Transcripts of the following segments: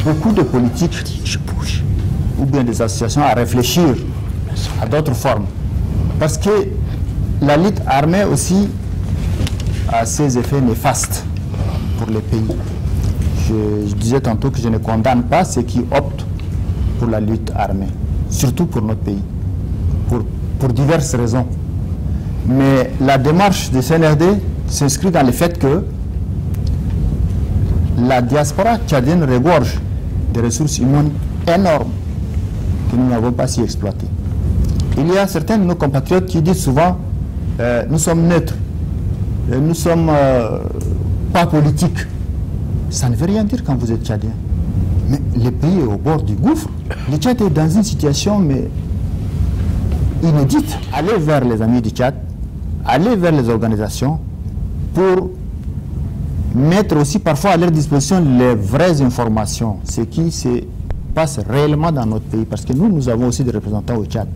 beaucoup de politiques ou bien des associations à réfléchir à d'autres formes. Parce que la lutte armée aussi a ses effets néfastes pour les pays. Je disais tantôt que je ne condamne pas ceux qui optent pour la lutte armée, surtout pour notre pays, pour diverses raisons. Mais la démarche du CNRD s'inscrit dans le fait que la diaspora tchadienne regorge des ressources humaines énormes que nous n'avons pas si exploitées. Il y a certains de nos compatriotes qui disent souvent nous sommes neutres, nous ne sommes pas politiques. Ça ne veut rien dire quand vous êtes tchadien. Mais le pays est au bord du gouffre. Le Tchad est dans une situation mais inédite. Allez vers les amis du Tchad, allez vers les organisations pour mettre aussi parfois à leur disposition les vraies informations, ce qui se passe réellement dans notre pays. Parce que nous avons aussi des représentants au Tchad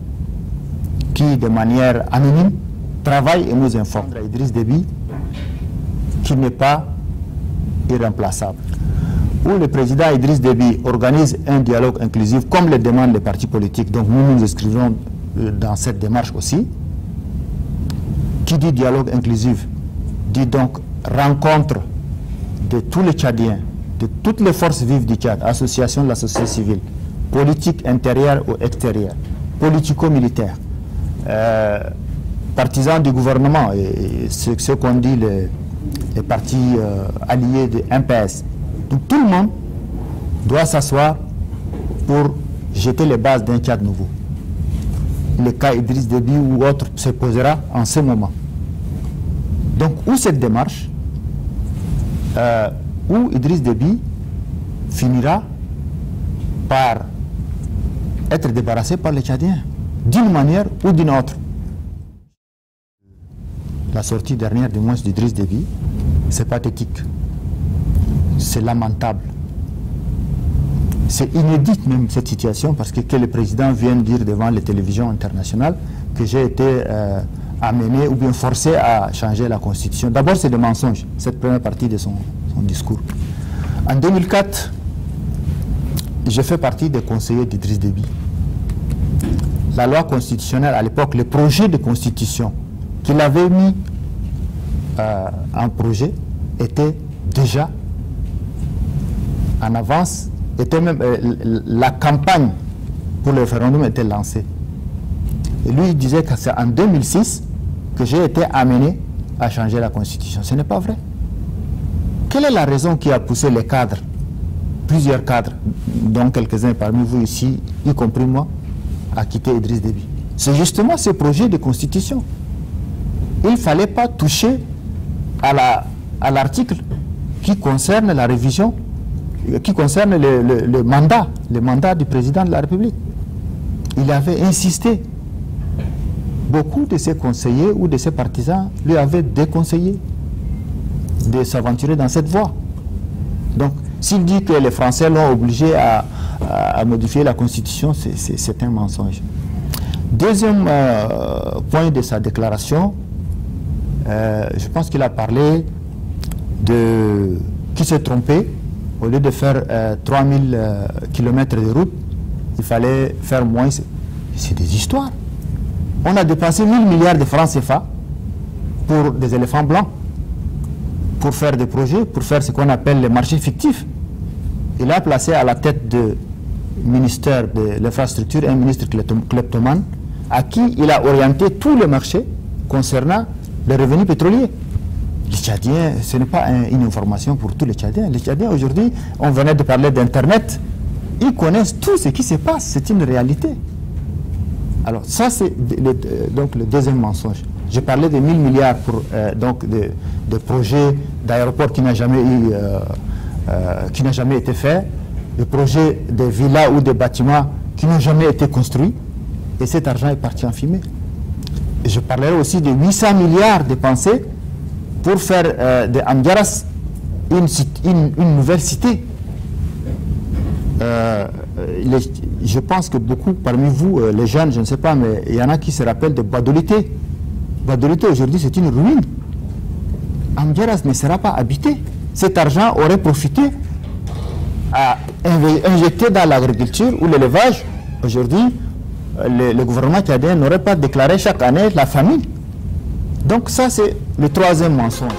qui, de manière anonyme, travaillent et nous informent. Idriss Déby, qui n'est pas irremplaçable. Où le président Idriss Déby organise un dialogue inclusif comme le demandent les partis politiques. Donc nous nous inscrivons dans cette démarche aussi. Qui dit dialogue inclusif dit donc rencontre de tous les Tchadiens, de toutes les forces vives du Tchad, associations de la société civile, politique intérieure ou extérieure, politico-militaire, partisans du gouvernement, et ce qu'on dit les partis alliés de MPS. Donc tout le monde doit s'asseoir pour jeter les bases d'un Tchad nouveau. Le cas Idriss Déby ou autre se posera en ce moment. Donc où cette démarche, où Idriss Déby finira par être débarrassé par les Tchadiens, d'une manière ou d'une autre. La sortie dernière du moins d'Idriss Déby, c'est pathétique, c'est lamentable. C'est inédit même cette situation parce que le président vient dire devant les télévisions internationales que j'ai été amené ou bien forcé à changer la constitution. D'abord c'est des mensonges, cette première partie de son discours. En 2004, j'ai fait partie des conseillers d'Idriss Déby. La loi constitutionnelle à l'époque, le projet de constitution qu'il avait mis en projet était déjà en avance, était même, la campagne pour le référendum était lancée. Et lui, il disait que c'est en 2006 que j'ai été amené à changer la constitution. Ce n'est pas vrai. Quelle est la raison qui a poussé les cadres, plusieurs cadres, dont quelques-uns parmi vous ici, y compris moi, à quitter Idriss Déby? C'est justement ce projet de constitution. Il ne fallait pas toucher à l'article qui concerne la révision, qui concerne le mandat du président de la République. Il avait insisté. Beaucoup de ses conseillers ou de ses partisans lui avaient déconseillé de s'aventurer dans cette voie. Donc, s'il dit que les Français l'ont obligé à modifier la Constitution, c'est un mensonge. Deuxième point de sa déclaration, je pense qu'il a parlé de qui s'est trompé. Au lieu de faire 3000 km de route, il fallait faire moins. C'est des histoires. On a dépensé 1000 milliards de francs CFA pour des éléphants blancs, pour faire des projets, pour faire ce qu'on appelle les marchés fictifs. Il a placé à la tête du ministère de l'infrastructure un ministre kleptomane à qui il a orienté tous les marchés concernant les revenus pétroliers. Les Tchadiens, ce n'est pas une information pour tous les Tchadiens. Les Tchadiens aujourd'hui, on venait de parler d'Internet, ils connaissent tout ce qui se passe, c'est une réalité. Alors ça c'est donc le deuxième mensonge. J'ai parlé de 1000 milliards pour de projets d'aéroports qui n'a jamais été fait, de projets de villas ou de bâtiments qui n'ont jamais été construits, et cet argent est parti en fumée. Et je parlerai aussi de 800 milliards dépensés pour faire de Amdiaras une nouvelle cité. Je pense que beaucoup parmi vous, les jeunes, je ne sais pas, mais il y en a qui se rappellent de Badolité. Badolité aujourd'hui c'est une ruine. Amdiaras ne sera pas habité. Cet argent aurait profité a injecté dans l'agriculture ou l'élevage, aujourd'hui, le gouvernement tchadien n'aurait pas déclaré chaque année la famine. Donc ça, c'est le troisième mensonge.